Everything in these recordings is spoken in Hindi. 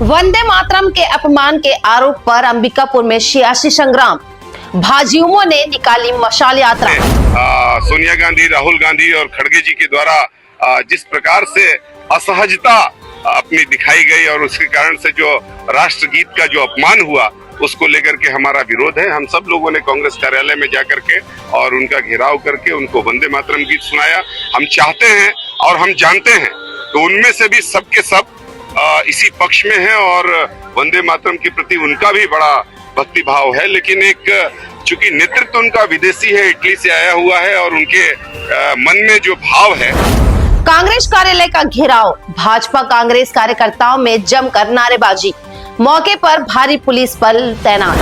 वंदे मातरम के अपमान के आरोप पर अंबिकापुर में सियासी संग्राम, भाजयुमों ने निकाली मशाल यात्रा। सोनिया गांधी, राहुल गांधी और खड़गे जी के द्वारा जिस प्रकार से असहजता अपनी दिखाई गई और उसके कारण से जो राष्ट्रगीत का जो अपमान हुआ, उसको लेकर के हमारा विरोध है। हम सब लोगों ने कांग्रेस कार्यालय में जाकर के और उनका घेराव करके उनको वंदे मातरम गीत सुनाया। हम चाहते हैं और हम जानते हैं तो उनमें से भी सबके सब इसी पक्ष में है और वंदे मातरम के प्रति उनका भी बड़ा भक्ति भाव है। लेकिन एक चूंकि नेतृत्व उनका विदेशी है, इटली से आया हुआ है और उनके मन में जो भाव है। कांग्रेस कार्यालय का घेराव, भाजपा कांग्रेस कार्यकर्ताओं में जमकर नारेबाजी, मौके पर भारी पुलिस बल तैनात।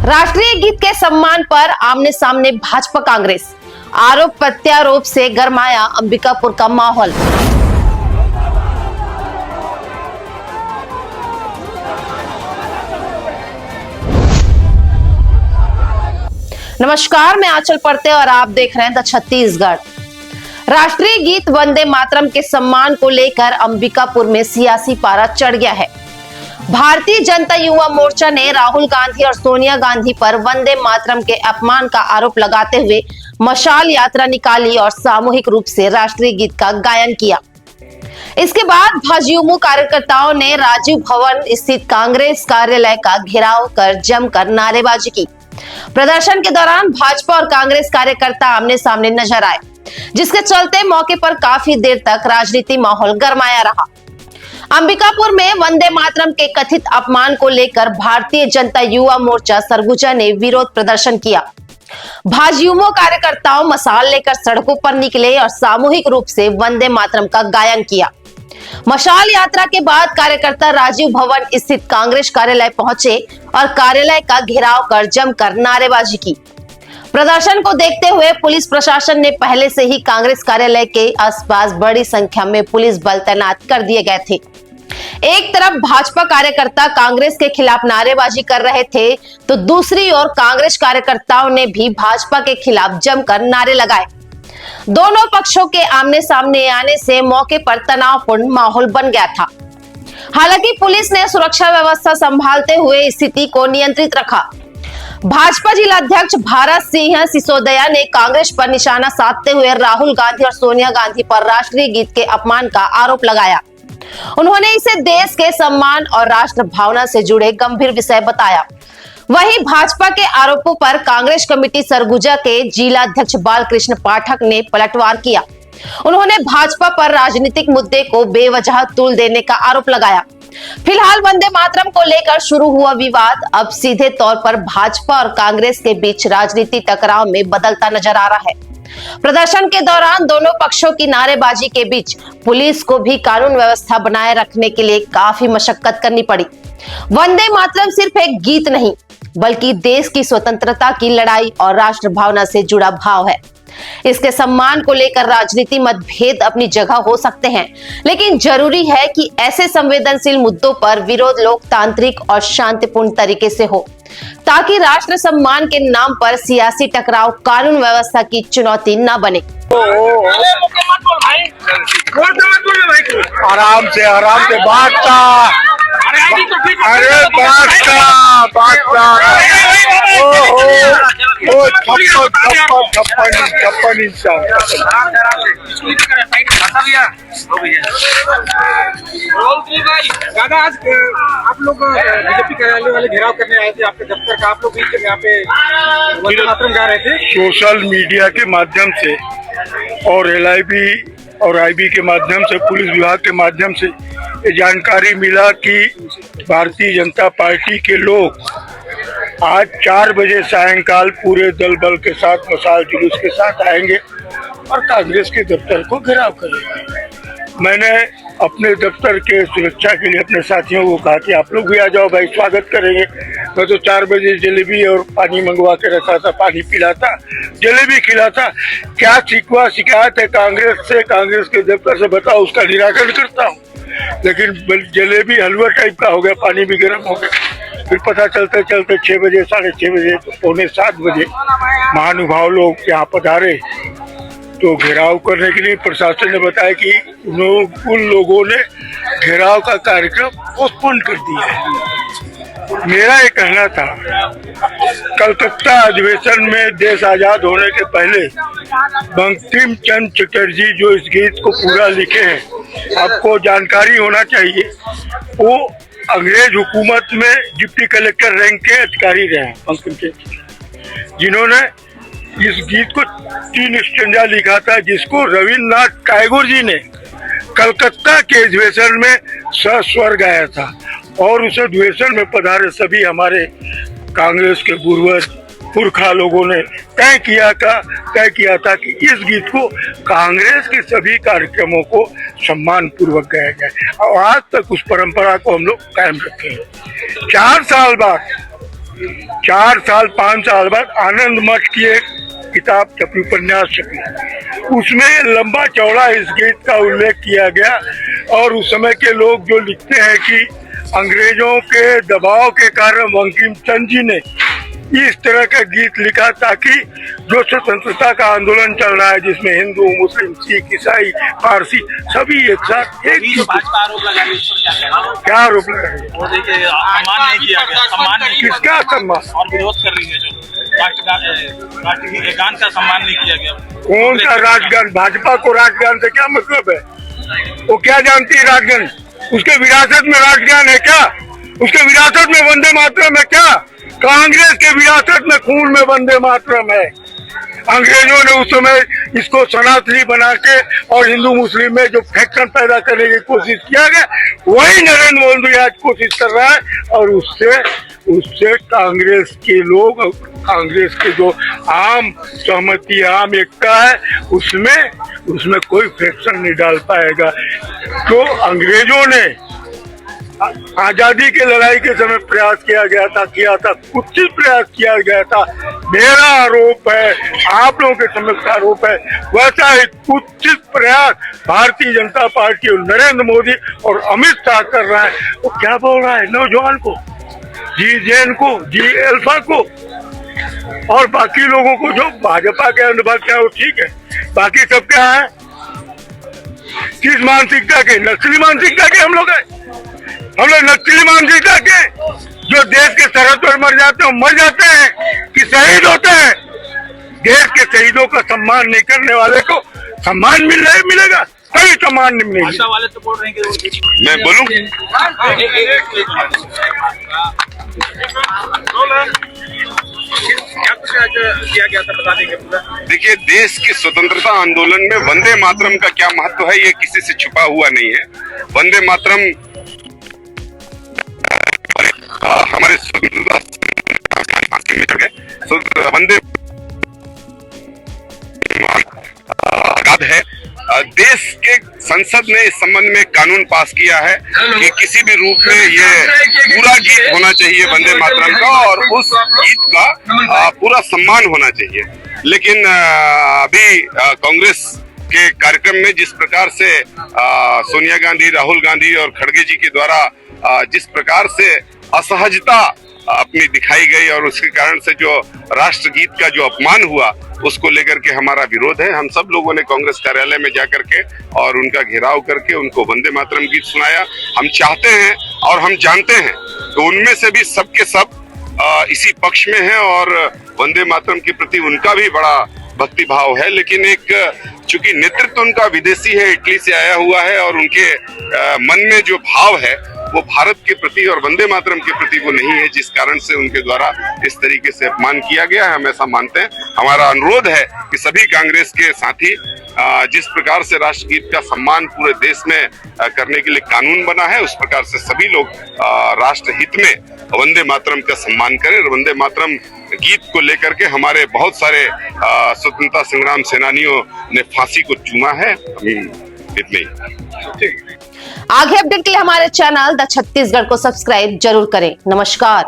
राष्ट्रीय गीत के सम्मान पर आमने सामने भाजपा कांग्रेस, आरोप प्रत्यारोप से गरमाया अंबिकापुर का माहौल। नमस्कार, मैं आंचल परते और आप देख रहे हैं द छत्तीसगढ़। राष्ट्रीय गीत वंदे मातरम के सम्मान को लेकर अंबिकापुर में सियासी पारा चढ़ गया है। भारतीय जनता युवा मोर्चा ने राहुल गांधी और सोनिया गांधी पर वंदे मातरम के अपमान का आरोप लगाते हुए मशाल यात्रा निकाली और सामूहिक रूप से राष्ट्रीय गीत का गायन किया। इसके बाद भाजयुमो कार्यकर्ताओं ने राजीव भवन स्थित कांग्रेस कार्यालय का घेराव कर जमकर नारेबाजी की। प्रदर्शन के दौरान भाजपा और कांग्रेस कार्यकर्ता आमने सामने नजर आए, जिसके चलते मौके पर काफी देर तक राजनीति माहौल गरमाया रहा। अंबिकापुर में वंदे मातरम के कथित अपमान को लेकर भारतीय जनता युवा मोर्चा सरगुजा ने विरोध प्रदर्शन किया। भाजयुमो कार्यकर्ताओं मशाल लेकर सड़कों पर निकले और सामूहिक रूप से वंदे मातरम का गायन किया। मशाल यात्रा के बाद कार्यकर्ता राजीव भवन स्थित कांग्रेस कार्यालय पहुंचे और कार्यालय का घेराव कर जमकर नारेबाजी की। प्रदर्शन को देखते हुए पुलिस प्रशासन ने पहले से ही कांग्रेस कार्यालय के आसपास बड़ी संख्या में पुलिस बल तैनात कर दिए गए थे। एक तरफ भाजपा कार्यकर्ता कांग्रेस के खिलाफ नारेबाजी कर रहे थे, तो दूसरी ओर कांग्रेस कार्यकर्ताओं ने भी भाजपा के खिलाफ जमकर नारे लगाए। दोनों पक्षों के आमने सामने आने से मौके पर तनावपूर्ण माहौल बन गया था। हालांकि पुलिस ने सुरक्षा व्यवस्था संभालते हुए स्थिति को नियंत्रित रखा। भाजपा जिला अध्यक्ष भारत सिंह सिसोदिया ने कांग्रेस पर निशाना साधते हुए राहुल गांधी और सोनिया गांधी पर राष्ट्रीय गीत के अपमान का आरोप लगाया। उन्होंने इसे देश के सम्मान और राष्ट्र भावना से जुड़े गंभीर विषय बताया। वहीं भाजपा के आरोपों पर कांग्रेस कमेटी सरगुजा के जिला अध्यक्ष बालकृष्ण पाठक ने पलटवार किया। उन्होंने भाजपा पर राजनीतिक मुद्दे को बेवजह तूल देने का आरोप लगाया। फिलहाल वंदे मातरम को लेकर शुरू हुआ विवाद अब सीधे तौर पर भाजपा और कांग्रेस के बीच राजनीति टकराव में बदलता नजर आ रहा है। प्रदर्शन के दौरान दोनों पक्षों की नारेबाजी के बीच पुलिस को भी कानून व्यवस्था बनाए रखने के लिए काफी मशक्कत करनी पड़ी। वंदे मातरम सिर्फ एक गीत नहीं, बल्कि देश की स्वतंत्रता की लड़ाई और राष्ट्र भावना से जुड़ा भाव है। इसके सम्मान को लेकर राजनीति मतभेद अपनी जगह हो सकते हैं, लेकिन जरूरी है कि ऐसे संवेदनशील मुद्दों पर विरोध लोकतांत्रिक और शांतिपूर्ण तरीके से हो, ताकि राष्ट्र सम्मान के नाम पर सियासी टकराव कानून व्यवस्था की चुनौती न बने। आराम से बात अरे छप्पन इंसान। दादा, आज आप लोग बीजेपी कार्यालय वाले घेराव करने आए थे आपके दफ्तर का, आप लोग यहाँ पे वंदे मातरम गा रहे थे। सोशल मीडिया के माध्यम से और LIB और IB के माध्यम से, पुलिस विभाग के माध्यम से ये जानकारी मिला कि भारतीय जनता पार्टी के लोग आज 4 बजे सायंकाल पूरे दल बल के साथ मशाल जुलूस के साथ आएंगे और कांग्रेस के दफ्तर को घेराव करेंगे। मैंने अपने दफ्तर के सुरक्षा के लिए अपने साथियों को कहा कि आप लोग भी आ जाओ भाई, स्वागत करेंगे। मैं तो 4 बजे जलेबी और पानी मंगवा के रखा था, पानी पिलाता, जलेबी खिलाता। क्या शिकवा शिकायत है कांग्रेस से, कांग्रेस के दफ्तर से बताओ, उसका निराकरण करता हूँ। लेकिन जलेबी हलवा टाइप का हो गया, पानी भी गर्म हो गया। फिर पता चलते चलते 6 बजे, 6:30 बजे, पौने 7 बजे महानुभाव लोग यहाँ पधारे तो घेराव करने के लिए प्रशासन ने बताया कि उन लोगों ने घेराव का कार्यक्रम पोस्टपोन कर दिया है। मेरा ये कहना था, कलकत्ता अधिवेशन में देश आजाद होने के पहले बंकिम चंद्र चटर्जी जो इस गीत को पूरा लिखे हैं, आपको जानकारी होना चाहिए, वो अंग्रेज हुकूमत में डिप्टी कलेक्टर रैंक के अधिकारी रहे हैं बंकिम चंद्र, जिन्होंने इस गीत को 3 स्टैंजा लिखा था, जिसको रविन्द्रनाथ टैगोर जी ने कलकत्ता के अधिवेशन में सस्वर गाया था। और उस अधिवेशन में पधारे सभी हमारे कांग्रेस के पूर्वज पुरखा लोगों ने तय किया था कि इस गीत को कांग्रेस के सभी कार्यक्रमों को सम्मान पूर्वक गाया जाए, और आज तक उस परंपरा को हम लोग कायम रखे हैं। 4 साल बाद 5 साल बाद आनंद मठ की एक किताब छपी, उपन्यास छपी, उसमें लंबा चौड़ा इस गीत का उल्लेख किया गया। और उस समय के लोग जो लिखते हैं कि अंग्रेजों के दबाव के कारण बंकिम चंद्र जी ने इस तरह का गीत लिखा ताकि जो स्वतंत्रता का आंदोलन चल रहा है, जिसमें हिंदू, मुस्लिम, सिख, ईसाई, पारसी सभी एक साथ एक भाजपा आरोप लगा रही है, क्या आरोप लगा रही है? वो देखिए सम्मान नहीं किया गया, सम्मान नहीं किया किसका सम्मान? और विरोध कर रही है जो राष्ट्रीय गान का सम्मान नहीं किया गया। कौन सा राजगान? भाजपा को राजगान से क्या मतलब है? वो क्या जानती है राजगान? उसके विरासत में राजगान है क्या? उसके विरासत में वंदे मातरम है क्या? कांग्रेस के विरासत में खून में वंदे मातरम है। अंग्रेजों ने उस समय इसको सनातनी बना के और हिंदू मुस्लिम में जो फ्रैक्शन पैदा करने की कोशिश किया गया, वही नरेंद्र मोदी आज कोशिश कर रहा है। और उससे कांग्रेस के लोग, कांग्रेस के जो आम सहमति, आम एकता है, उसमें कोई फ्रैक्शन नहीं डाल पाएगा। तो अंग्रेजों ने आजादी की लड़ाई के समय प्रयास किया था, कुछ प्रयास किया गया था। मेरा आरोप है, आप लोगों के समक्ष आरोप है, वैसा ही कुछ प्रयास भारतीय जनता पार्टी और नरेंद्र मोदी और अमित शाह कर रहा है। वो क्या बोल रहा है नौजवान को, जी जैन को, जी अल्फा को और बाकी लोगों को जो भाजपा के अंदर क्या, वो ठीक है, बाकी सब क्या है, किस मानसिकता के? नक्सली मानसिकता के हम लोग नक्सली मानसिकता के, जो देश के सरहद पर मर जाते हैं कि शहीद होते हैं। देश के शहीदों का सम्मान नहीं करने वाले को सम्मान मिलेगा? कोई सम्मान नहीं मिलेगा। वाले तो बोल रहे हैं कि मैं बोलूं? किया गया था, बता देंगे पूरा। देखिए, देश के स्वतंत्रता आंदोलन में वंदे मातरम का क्या महत्व है, ये किसी से छुपा हुआ नहीं है। वंदे मातरम हमारे स्वतंत्रता वंदे याद है। देश के संसद ने इस संबंध में कानून पास किया है कि किसी भी रूप में ये पूरा गीत होना चाहिए वंदे मातरम का, और उस गीत का पूरा सम्मान होना चाहिए। लेकिन अभी कांग्रेस के कार्यक्रम में जिस प्रकार से सोनिया गांधी, राहुल गांधी और खड़गे जी के द्वारा जिस प्रकार से असहजता अपनी दिखाई गई, और उसके कारण से जो राष्ट्रगीत का जो अपमान हुआ, उसको लेकर के हमारा विरोध है। हम सब लोगों ने कांग्रेस कार्यालय में जाकर के और उनका घेराव करके उनको वंदे मातरम गीत सुनाया। हम चाहते हैं और हम जानते हैं कि उनमें से भी सब के सब इसी पक्ष में हैं, और वंदे मातरम के प्रति उनका भी बड़ा भक्ति भाव है। लेकिन चूंकि नेतृत्व उनका विदेशी है, इटली से आया हुआ है, और उनके मन में जो भाव है वो भारत के प्रति और वंदे मातरम के प्रति वो नहीं है, जिस कारण से उनके द्वारा इस तरीके से अपमान किया गया है। हम ऐसा मानते हैं। हमारा अनुरोध है कि सभी कांग्रेस के साथी जिस प्रकार से राष्ट्रगीत का सम्मान पूरे देश में करने के लिए कानून बना है, उस प्रकार से सभी लोग राष्ट्र हित में वंदे मातरम का सम्मान करें। वंदे मातरम गीत को लेकर के हमारे बहुत सारे स्वतंत्रता संग्राम सेनानियों ने फांसी को चूमा है। इतने ही। आगे अपडेट के लिए हमारे चैनल द छत्तीसगढ़ को सब्सक्राइब जरूर करें। नमस्कार।